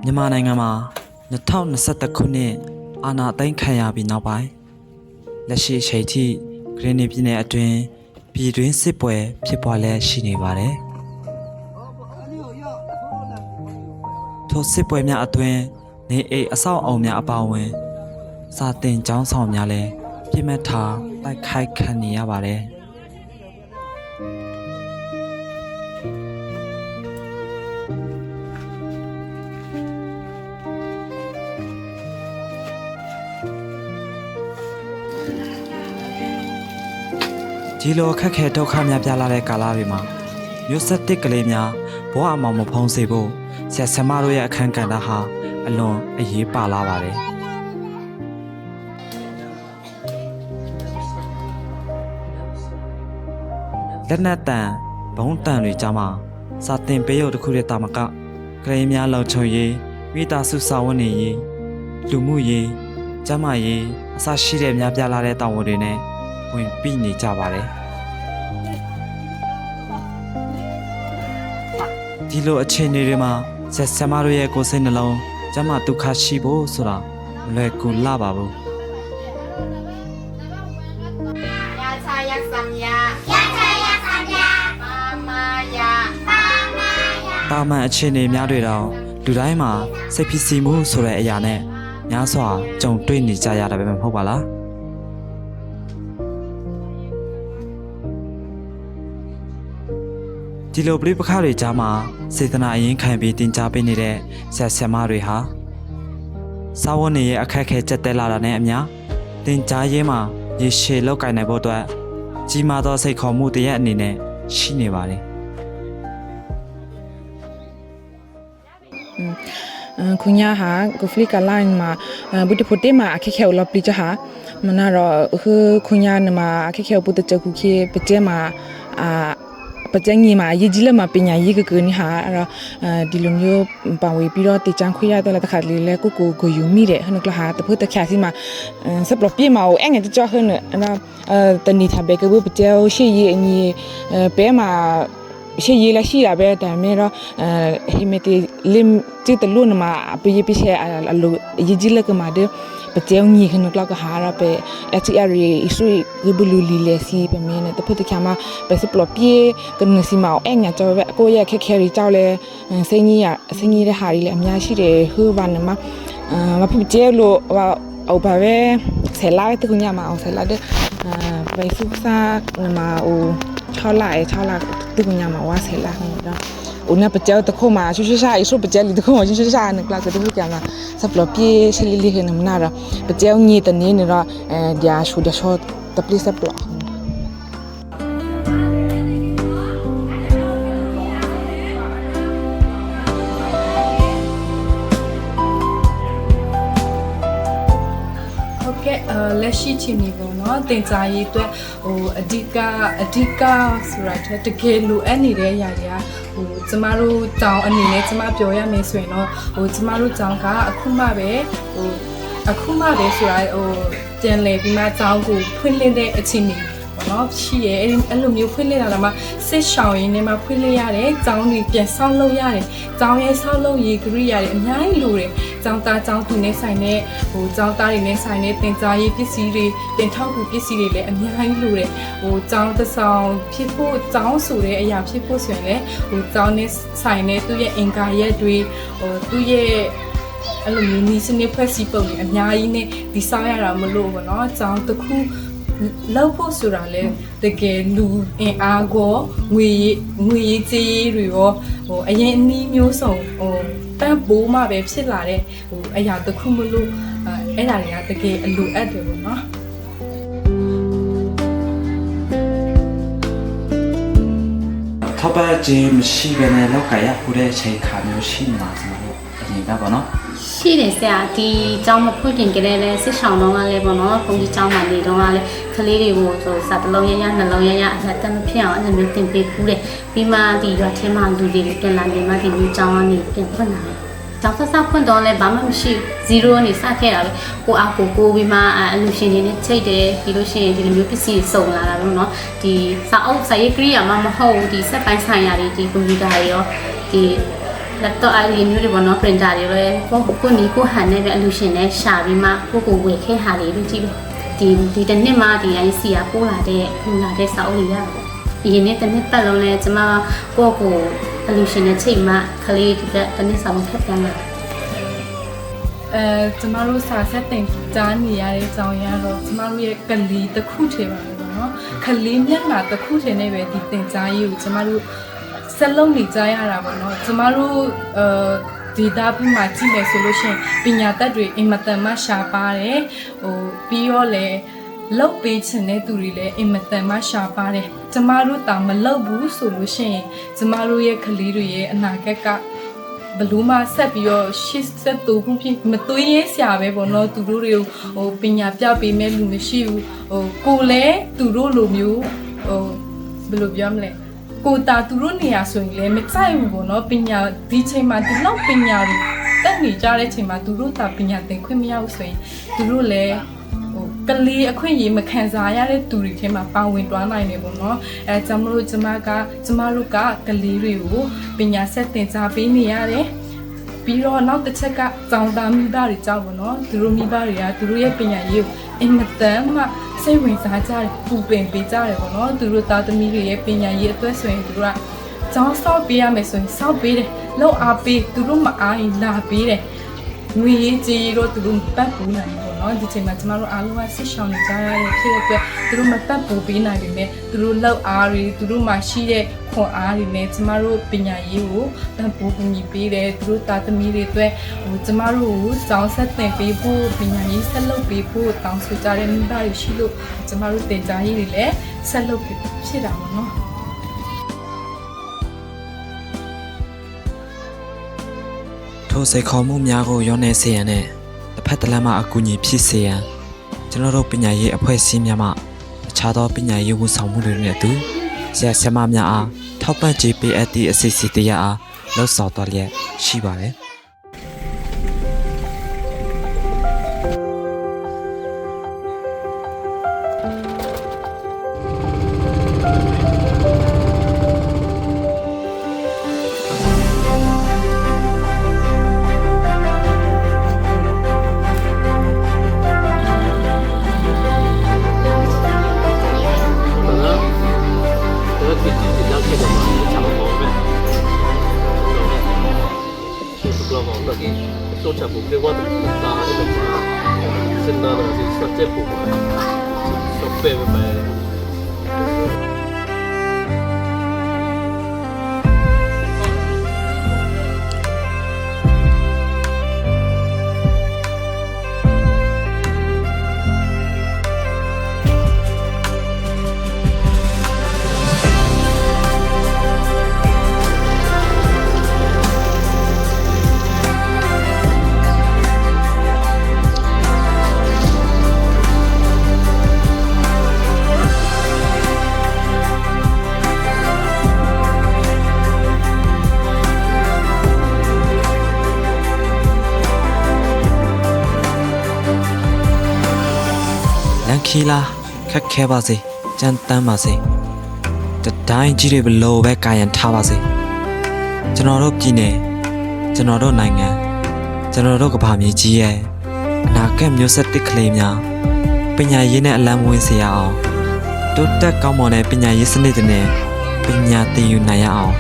မြန်မာနိုင်ငံမှာ2021ခုနှစ်အာဏာသိမ်းခံရပြီးနောက်ပိုင်းလက်ရှိအချိန်ထိဂရင်းနီပြည်နယ်အတွင်းပြည်တွင်းစစ်ပွဲဖြစ်ပွားလျက်ရှိနေပါတယ်။ထိုစစ်ပွဲများအတွင်းနေအိမ်အဆောက်အအုံများအပါအဝင်စာသင်ကျောင်းဆောင်များလည်းပြစ်မှတ်ထားတိုက်ခိုက်ခံနေရပါတယ်။ဒီလိုအခက်ခဲဒုက္ခများပြလာတဲ့ကာလတွေမှာမျိုးဆက်တစ်ကလေးများဘဝအမောင်မဖုံးစေဖို့ဆရာဆရာမတို့ရဲ့အခန်းကဏ္ဍဟာအလွန်အရေးပါလာပါတယ်လက်နက်တန်ဘုံတန်တွေကြားမှာစာတင်ပေးရုပ်တစ်ခုရဲ့တာမကကလေးများလုံခြုံရေးမိသားစုစာဝန်နေရေးလူမှုရေးကျန်းမာရေးအစရှိတဲ့များပြလာတဲ့တာဝန်တွေနဲ့ဝင်ပြီးနေကြပါတယ်ဒီလိုအခြေအနေတွေမှာဆက်ဆံမတို့ရဲ့ကိုယ်စိတ်နှလုံးကျမဒုက္ခရှိဖို့ဆိုတာမလွယ်ကူလာပါဘူးတာမန်အခြေအနေများတွေတော့လူတိုင်းမှာစိတ်ဖြစ်စီမှုဆိုတဲ့အရာနဲ့များစွာကြုံတွေ့နေကြရတာပဲမဟုတ်ပါလားဒီလိုပြိပခါတွေကြားမှာစေတနာအရင်ခံပြီးတင် जा ပေးနေတဲ့ဆရာဆရာမတွေဟာစာဝန်နေရဲ့အခက်အခဲကြက်တဲလာတာနဲ့အမျှတင် जा ရေးမှာရေရှည်လောက်ကင်နိုင်ဖို့အတွက်ကြီးမားသောစိတ်ခေါ်မှုတရက်အနေနဲ့ရှိနေပါတယ်ခုညာဟာကိုဖလီကလိုင်းမှာဘူတဖိုတေမှာအခက်ခဲလောပလီချဟာမနာတော့ခုညာနမှာအခက်ခဲပုတချခုခေပကျဲမှာပကျငီမှာရေကြီးလက်မှာပညာရေးကကနီဟာအဲ့တော့ဒီလိုမျိုးပါဝေပြီးတော့တေချမ်းခွေရတော့တခါလေးလဲကိုယူမိတယ်ဟနကလာဟာတဖို့တခါစီမှာစပလပြေမှာအငယ်တကြောဟနအဲ့တော့တနီထားဘေကဘပကျဲရှိရအညီပဲမှာရှိရလာရှိရပဲဒါမဲ့တော့ဟိမတီလင်တိတလုံးမှာပယပိရှဲအလိုရေကြီးလက်ကမှာတဲ့ပကျဲညီခနကလကဟာရပဲအတီအရီအဆွေဂဘလူလီလက်စီပမင်းနဲ့တဖတ်တချာမှာပဲစပလပြေကနစီမောအငါကြောပဲကိုရဲ့ခက်ခဲရီကြောက်လဲစိန်ကြီးတဲ့ဟာကြီးလဲအများရှိတယ်ဟိုဘာနမမပကျဲလို့အော်ဘာပဲဆယ်လာတဲ့ခုညမှာအောင်ဆယ်လာတဲ့ပဲစုစားနမအို6လတခုညမှာဝါဆယ်လာဟိုတော့ဦးနပကြောတခုမှာရှိရှာအဆုပကြောလီတခုမှာရှိရှာနကလာကတခုကမှာစပလပြေရှလီလီခနမနာတော့ပကြောညတနေနေတော့ဒီအရှုဒရှောတပလစပလလက်ရှိချင်းနေပေါ့နော်တင် जा ရေးအတွက်ဟိုအဓိကဆိုတာတကယ်လိုအပ်နေတဲ့အရာတွေကဟိုကျမတို့တောင်းအနေနဲ့ကျမပြောရမယ်ဆိုရင်တော့ဟိုကျမတို့တောင်းကအခုမှပဲဆိုတာဟိုပြန်လဲပြီးမှတောင်းကိုဖွင့်လှစ်တဲ့အချိန်နေပေါ့နော်ရှိရဲအဲ့လိုမျိုးဖွင့်လှစ်လာမှစစ်ရှောင်းရင်းနဲ့မှဖွင့်လှစ်ရတယ်တောင်းတွေပြန်ဆောင်းလုပ်ရတယ်တောင်းရဲ့ဆောင်းလုပ်ရေးကရိယာတွေအများကြီးလိုတယ်ကျောင်းသားကျောင်းသူနဲ့ဆိုင်တဲ့ဟိုကျောင်းသားတွေနဲ့ဆိုင်တဲ့တင် जा ရေးပစ္စည်းတွေတင်ထောက်ကူပစ္စည်းတွေလည်းအများကြီးလိုတယ်ဟိုကျောင်းတစ်ဆောင်ဖြစ်ဖို့ကျောင်းဆိုတဲ့အရာဖြစ်ဖို့ဆိုရင်လည်းဟိုကျောင်းနဲ့ဆိုင်တဲ့သူ့ရဲ့အင်္ဂါရက်တွေဟိုသူ့ရဲ့အဲ့လိုမျိုးနီးစနစ်ဖွဲ့စည်းပုံတွေအများကြီးနဲ့ဒီဆောင်ရတာမလို့ဘောနော်ကျောင်းတစ်ခုလောက်ဖို့ဆိုတာလဲတကယ်လူအင်အားကိုငွေရေးကြေးတွေရောဟိုအရင်အနည်းမျိုးစုံဟိုတန်ပိုးမှပဲဖြစ်လာတဲ့ဟိုအရာတစ်ခုမလို့အဲ့ဒါတွေကတကယ်အလိုအပ်တယ်ပေါ့နော်ထောက်ပံ့ခြင်းမရှိဘဲနဲ့လောက်ကရခုတဲ့အချိန်ခါမျိုးရှိနေမှာဆိုတော့အရင်ကပေါ့နော်ရှိတယ်ဆရာဒီကျောင်းမဖွင့်ခင်ကလေးလဲစစ်ဆောင်တော့ကလည်းပေါ့နော်ဘုန်းကြီးကျောင်းမှာနေတော့ကလည်းကလေးတွေကိုဆိုစာတလုံးရရနှလုံးရရအသက်မဖြစ်အောင်အဲ့လိုမျိုးသင်ပေးဖူးတယ်ပြီးမှဒီရွာထဲမှာလူတွေပြန်လာနေမှဒီမျိုးကျောင်းကနေပြန်ဖွင့်လာတယ် ကျောင်းဆက်ဖွင့်တော့လဲဘာမှမရှိ0နေစခဲ့တာပဲကိုအားကိုပြီးမှအလူရှင်တွေနဲ့ချိတ်တယ်ပြီးလို့ရှိရင်ဒီလိုမျိုးပစ္စည်းစုံလာတာလို့နော်ဒီစာအုပ်စာရေးကိရိယာမှမဟုတ်ဒီစက်ပိုင်းဆိုင်ရာတွေဒီကွန်ပျူတာတွေရောဒီ laptop အလေးမျိုးတွေပေါ့နော် printer တွေလည်းကိုနီကိုဟန်နဲ့ပဲအလူရှင်နဲ့ရှာပြီးမှကိုဝယ်ခဲ့ဟာလေးလို့ကြည့်ဒီတစ်နှစ်မှဒီ IC ကပို့လာတဲ့စာအုပ်တွေရတော့ဒီနေ့တစ်နှစ်ပတ်လုံးလဲကျမကိုအလူရှင်နဲ့ချိန်မှခလေးဒီတစ်နှစ်စာမထပ်ပြန်လာကျမတို့စာဆက်တင်ကြားနေရတဲ့အကြောင်းရတော့ကျမတို့ရဲ့ကလေးတစ်ခုထဲပါပဲပေါ့နော်ကလေးမျက်နှာတစ်ခုထဲနဲ့ပဲဒီတင်ကြားရေးကိုကျမတို့ဆက်လုံးနေကြရတာပေါ့နော်ကျမတို့ဒေတာပြီးမှကြည့်မယ်ဆိုလို့ရှိရင်ပညာတတ်တွေအင်မတန်မှရှားပါတယ်ပြီးတော့လေလောက်ပေးချင်တဲ့သူတွေလည်းအင်မတန်မှရှားပါတယ်ကျမတို့တောင်မလောက်ဘူးဆိုလို့ရှိရင်ကျမတို့ရဲ့ကလေးတွေရဲ့အနာဂတ်ကဘလို့မှဆက်ပြီးတော့ရှစ်ဆက်တူခုဖြစ်မသွေးရေးဆရာပဲပေါ့နော်သူတို့တွေကိုပညာပြပေးမဲ့လူမရှိဘူးကိုလည်းသူတို့လိုမျိုးဘယ်လိုပြောမလဲကိုတာသူတို့နေရာဆိုရင်လည်းမကြိုက်ဘူးပေါ့နော်ပညာဒီချိန်မှာဒီလောက်ပညာတွေတက်နေကြတဲ့ချိန်မှာသူတို့တာပညာသင်ခွင့်မရဘူးဆိုရင်သူတို့လည်းကလေးအခွင့်အရေးမခံစားရတဲ့သူတွေထဲမှာပါဝင်သွားနိုင်တယ်ပေါ့နော်ကျမတို့ကကလေးတွေကိုပညာဆက်သင်ကြားပေးနေရတယ်ပြီးတော့နောက်တစ်ချက်ကကျောင်းသားမိဘတွေကြောက်ပေါ့နော်သူတို့မိဘတွေကသူတို့ရဲ့ပညာရေးကိုအင်မတန်မှစိတ်ဝင်စားကြတယ်ပူပင်ပေးကြတယ်ပေါ့နော်သူတို့သားသမီးတွေရဲ့ပညာရေးအတွက်ဆိုရင်သူတို့ကကျောင်းဆောက်ပေးရမယ်ဆိုရင်ဆောက်ပေးတယ်လောက်အားပေးသူတို့မအားရင်လာပေးတယ်ငွေရေးကြေးရေးတော့သူတို့ပတ်ပူးနိုင်တယ်ပေါ့နော်ဒီချိန်မှာကျမတို့အားလုံးကဆစ်ရှောင်နေကြရတဲ့ဖြစ်တဲ့အတွက်သူတို့မပတ်ပူးပေးနိုင်ပေမဲ့သူတို့လောက်အားတွေသူတို့မှာရှိတဲ့ခွန်အားတွေနဲ့ကျမတို့ပညာရေးကိုပတ်ပူးညီပေးတယ်သူတို့သားသမီးတွေအတွက်ကျမတို့ကိုကျောင်းဆက်သင်ပေးဖို့ပညာရေးဆက်လုပ်ပေးဖို့တောင်းဆိုကြတဲ့မိဘတွေရှိလို့ကျမတို့တင်ကြားရေးတွေလည်းဆက်လုပ်ဖြစ်တာပေါ့နော်ထိုစိတ်ခေါ်မှုများကိုရောနေစေရန်နဲ့တစ်ဖက်တစ်လမ်းမှအကူအညီဖြစ်စေရန်ကျွန်တော်တို့ပညာရေးအဖွဲ့အစည်းများမှအခြားသောပညာရေးဝန်ဆောင်မှုတွေနဲ့အတူဆရာဆရာမများအားထောက်ပံ့ကြေးပေးအပ်သည့်အစီအစဉ်တရားအားလှုပ်ဆောင်တော်လျက်ရှိပါတယ်做成部嘅我哋打呢個嘛，先拿到是實際部嘛，實備咪。ခီလာခက်ခဲပါစေကြမ်းတမ်းပါစေတတိုင်းကြီးတွေဘလို့ပဲကာယံထားပါစေကျွန်တော်တို့ပြည်နယ်ကျွန်တော်တို့နိုင်ငံကျွန်တော်တို့ကမ္ဘာမြေကြီးရဲ့အနာဂတ်မျိုးဆက်တစ်ကလေးများပညာရေးနဲ့အလံဝင်စေရအောင်တိုးတက်ကောင်းမွန်တဲ့ပညာရေးစနစ်တွေနဲ့ပညာသင်ယူနိုင်ရအောင်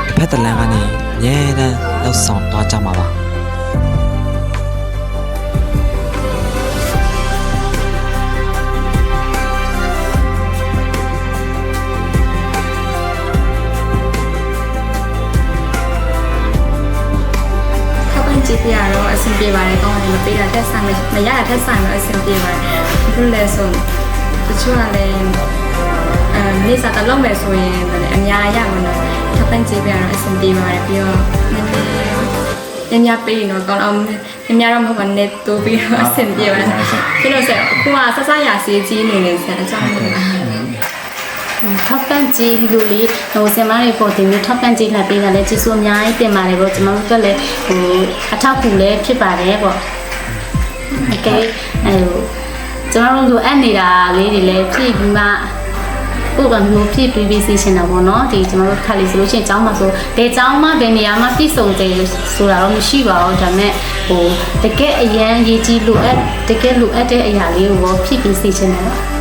တစ်ဖက်တစ်လမ်းကနေအမြဲတမ်းလှုပ်ဆောင်သွားကြမှာပါကြည့်ပြတော့အဆင်ပြေပါတယ်ကောင်းတယ်မပေးတာတက်ဆိုင်မရတာတက်ဆိုင်တော့အဆင်ပြေပါတယ်ဘယ်လဲဆိုတချို့ကလည်းနေစားတလုံးမယ်ဆိုရင်အများရမှာနော်ထပ်ပန်းကြည့်ပြတော့အဆင်ပြေပါတယ်ပြီးတော့နည်းနည်းပေးတော့ကောင်းအောင်နည်းတော့မဟုတ်ပါနဲ့တိုးပြီးတော့အဆင်ပြေပါတယ်ပြီးတော့ဆက်အခုကဆဆရစီကြီးနေနေဆက်အကြောင်း ထောက်ပံ့ကြေးလို့လေဟိုဆင်မတွေပေါ်တင်ပြီးထောက်ပံ့ကြေးလာပေးတာလည်းကျေးဇူးအများကြီးတင်ပါတယ်ပေါ့ကျွန်တော်တို့ကလည်းဟိုအထောက်အကူလည်းဖြစ်ပါတယ်ပေါ့โอเคကျွန်တော်တို့လိုအပ်နေတာလေးတွေလည်းဖြည့်ပြီးမှကိုယ်ကမျိုးဖြည့်ပြီးစီရှင်တာပေါ့နော်ဒီကျွန်တော်တို့ခါလေးဆိုလို့ရှိရင်ကျောင်းမှာဆိုဘယ်ကျောင်းမှာဘယ်နေရာမှာပြည့်စုံတယ်ဆိုတာတော့မရှိပါဘူးဒါပေမဲ့ဟိုတကယ်အရန်ရေးကြီးလိုအပ်တကယ်လိုအပ်တဲ့အရာလေးကိုဖြည့်ပြီးစီရှင်တယ်